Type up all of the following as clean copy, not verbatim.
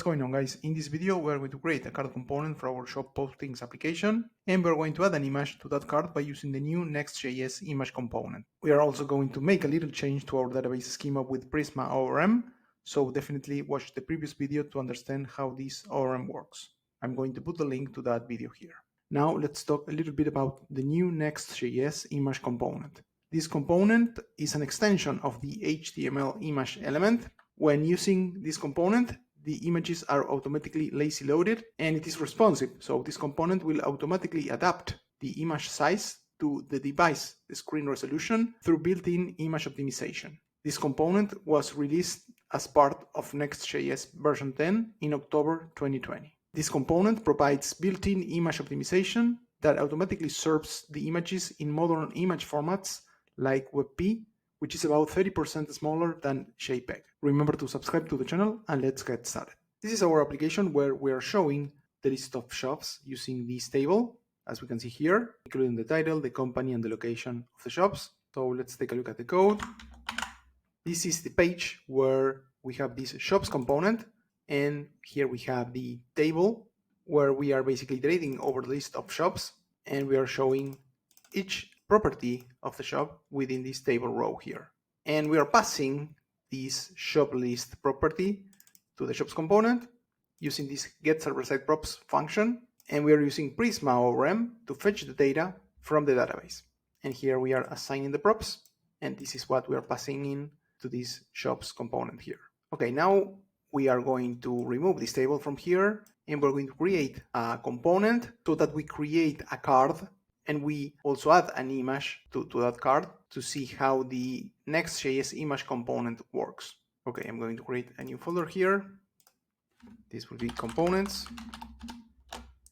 going on, guys? In this video we are going to create a card component for our shop postings application, and we're going to add an image to that card by using the new Next.js Image Component. We are also going to make a little change to our database schema with Prisma ORM, so definitely watch the previous video to understand how this ORM works. I'm going to put the link to that video here. Now let's talk a little bit about the new Next.js Image Component. This component is an extension of the HTML image element. When using this component, the images are automatically lazy loaded and it is responsive. So this component will automatically adapt the image size to the device screen resolution through built-in image optimization. This component was released as part of Next.js version 10 in October 2020. This component provides built-in image optimization that automatically serves the images in modern image formats like WebP, which is about 30% smaller than JPEG. Remember to subscribe to the channel and let's get started. This is our application where we are showing the list of shops using this table, as we can see here, including the title, the company, and the location of the shops. So let's take a look at the code. This is the page where we have this shops component, and here we have the table where we are basically iterating over the list of shops, and we are showing each property of the shop within this table row here. And we are passing this shop list property to the shops component using this get server-side props function, and we are using Prisma ORM to fetch the data from the database. And here we are assigning the props, and this is what we are passing in to this shops component here. Okay, now we are going to remove this table from here, and we're going to create a component so that we create a card, and we also add an image to that card to see how the Next.js image component works. Okay, I'm going to create a new folder here. This will be components.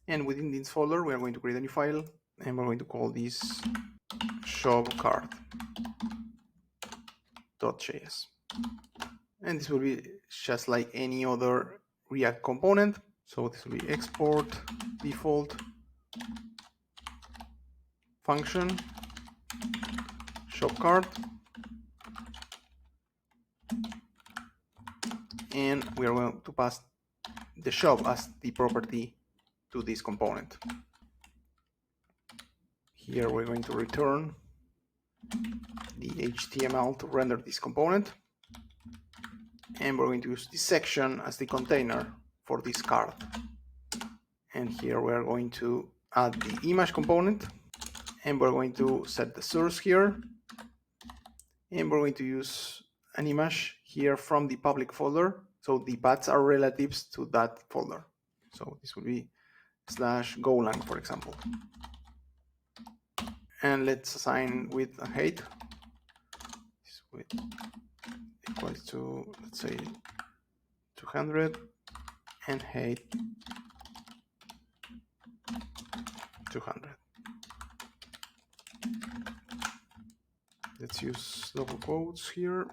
And within this folder, we are going to create a new file, and we're going to call this shopcard.js. And this will be just like any other React component. So this will be export default function shop card, and we are going to pass the shop as the property to this component. Here we're going to return the HTML to render this component, and we're going to use this section as the container for this card. And here we are going to add the image component, and we're going to set the source here, and we're going to use an image here from the public folder, so the paths are relatives to that folder. So this will be /golang, for example. And let's assign width and height. This width equals to, let's say, 200, and height 200. Let's use double quotes here.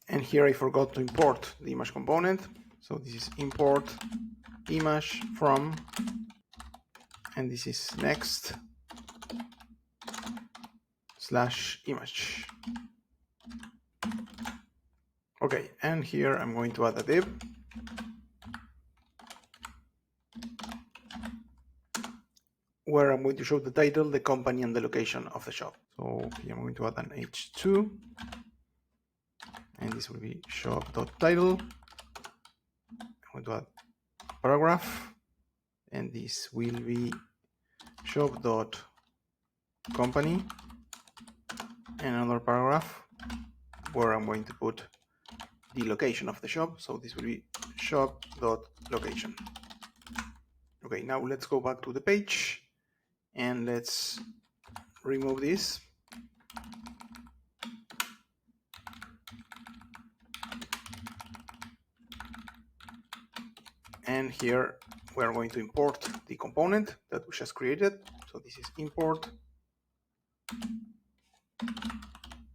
And here I forgot to import the image component. So this is import image from, and this is next/image. Okay, and here I'm going to add a div. Where I'm going to show the title, the company, and the location of the shop. So here I'm going to add an h2, and this will be shop.title. I'm going to add paragraph, and this will be shop.company, and another paragraph where I'm going to put the location of the shop. So this will be shop.location. Okay, now let's go back to the page. And let's remove this. And here we are going to import the component that we just created. So this is import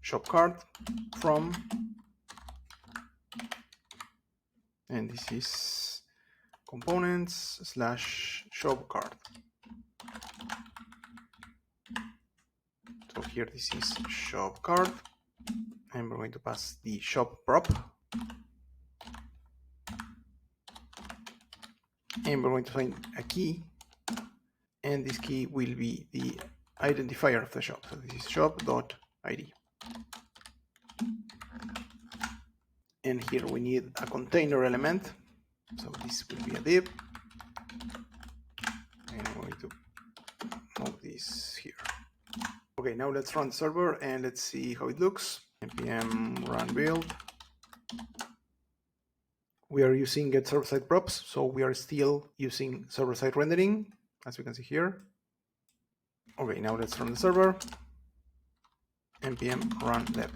shop card from, and this is components/shop card. So here this is shop card, and we're going to pass the shop prop, and we're going to assign a key, and this key will be the identifier of the shop. So this is shop.id. And here we need a container element. So this will be a div. And I'm going to move this here. Okay, now let's run the server and let's see how it looks. npm run build. We are using get server-side props, so we are still using server-side rendering, as you can see here. Okay, now let's run the server. npm run dev.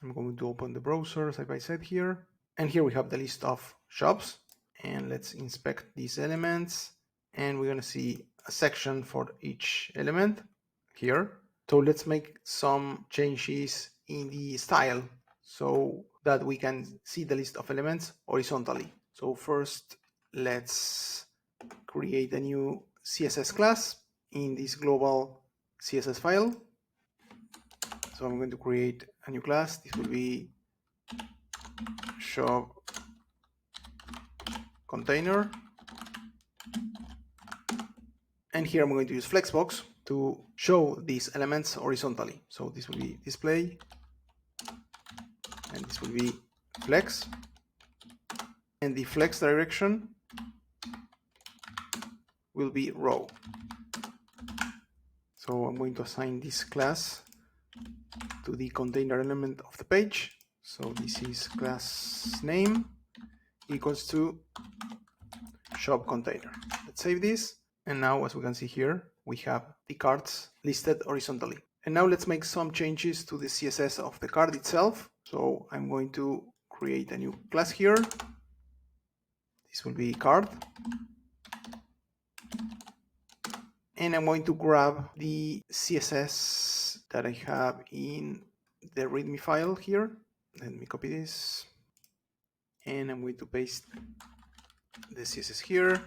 I'm going to open the browser side by side here. And here we have the list of shops. And let's inspect these elements. And we're going to see a section for each element here. So let's make some changes in the style so that we can see the list of elements horizontally. So first, let's create a new CSS class in this global CSS file. So I'm going to create a new class. This will be shop container. And here I'm going to use Flexbox to show these elements horizontally. So this will be display, and this will be flex. And the flex direction will be row. So I'm going to assign this class to the container element of the page. So this is class name equals to shop container. Let's save this. And now, as we can see here, we have the cards listed horizontally. And now let's make some changes to the CSS of the card itself. So I'm going to create a new class here. This will be card. And I'm going to grab the CSS that I have in the README file here. Let me copy this. And I'm going to paste the CSS here.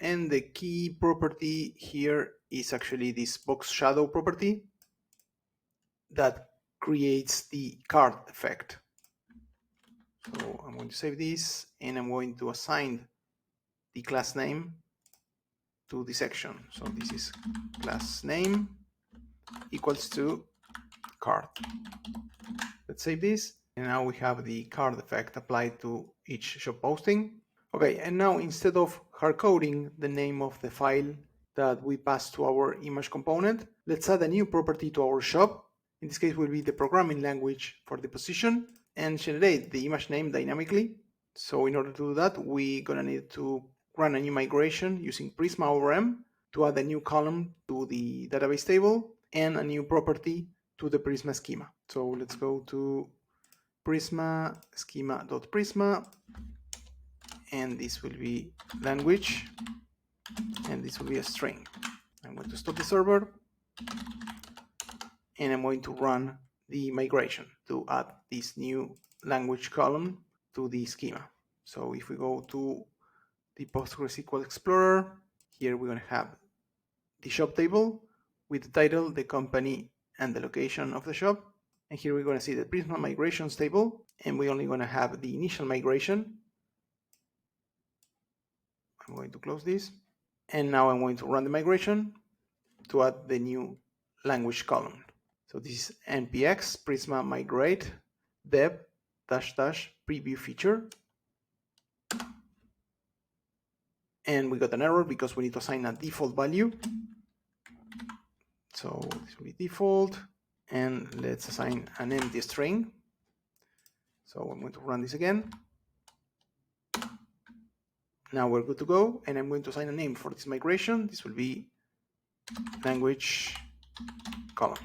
And the key property here is actually this box shadow property that creates the card effect. So I'm going to save this, and I'm going to assign the class name to the section. So this is class name equals to card. Let's save this, and now we have the card effect applied to each shop posting. Okay, and now instead of hard coding the name of the file that we pass to our image component, let's add a new property to our shop. In this case will be the programming language for the position, and generate the image name dynamically. So in order to do that, we're gonna need to run a new migration using Prisma ORM to add a new column to the database table and a new property to the Prisma schema. So let's go to Prisma schema.prisma, and this will be language, and this will be a string. I'm going to stop the server, and I'm going to run the migration to add this new language column to the schema. So if we go to the PostgreSQL Explorer, here we're going to have the shop table with the title, the company, and the location of the shop. And here we're going to see the Prisma migrations table, and we're only going to have the initial migration. I'm going to close this, and now I'm going to run the migration to add the new language column. So this is npx prisma migrate dev -- preview feature, and we got an error because we need to assign a default value. So this will be default, and let's assign an empty string. So I'm going to run this again. Now we're good to go, and I'm going to assign a name for this migration. This will be language column.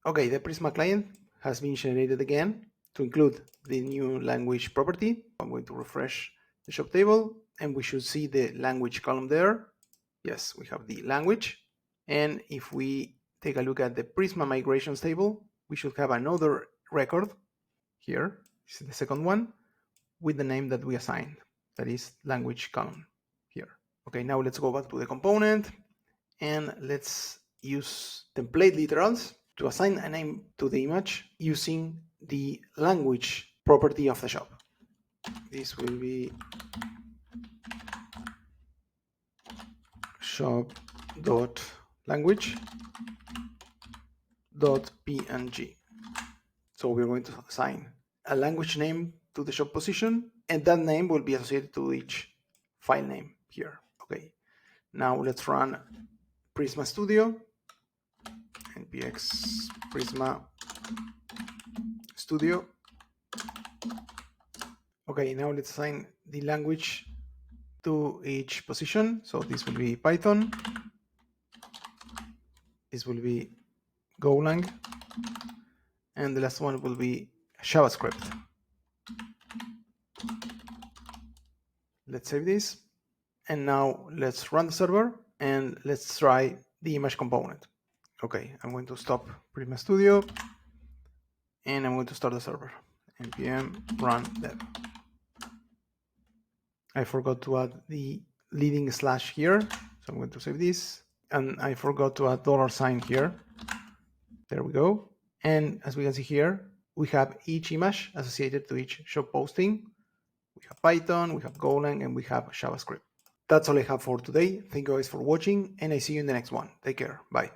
Okay, the Prisma client has been generated again to include the new language property. I'm going to refresh the shop table, and we should see the language column there. Yes, we have the language. And if we take a look at the Prisma migrations table, we should have another record here. This is the second one with the name that we assigned, that is language column here. Okay, now let's go back to the component, and let's use template literals to assign a name to the image using the language property of the shop. This will be shop.language.png. So we're going to assign a language name to the shop position, and that name will be associated to each file name here. Okay, now let's run Prisma Studio, npx Prisma Studio. Okay, now let's assign the language to each position. So this will be Python, this will be Golang, and the last one will be JavaScript. Let's save this. And now let's run the server and let's try the image component. Okay, I'm going to stop Prisma Studio and I'm going to start the server. npm run dev. I forgot to add the leading slash here, so I'm going to save this. And I forgot to add $sign here. There we go. And as we can see here, we have each image associated to each shop posting. We have Python, we have Golang, and we have JavaScript. That's all I have for today. Thank you guys for watching, and I see you in the next one. Take care. Bye.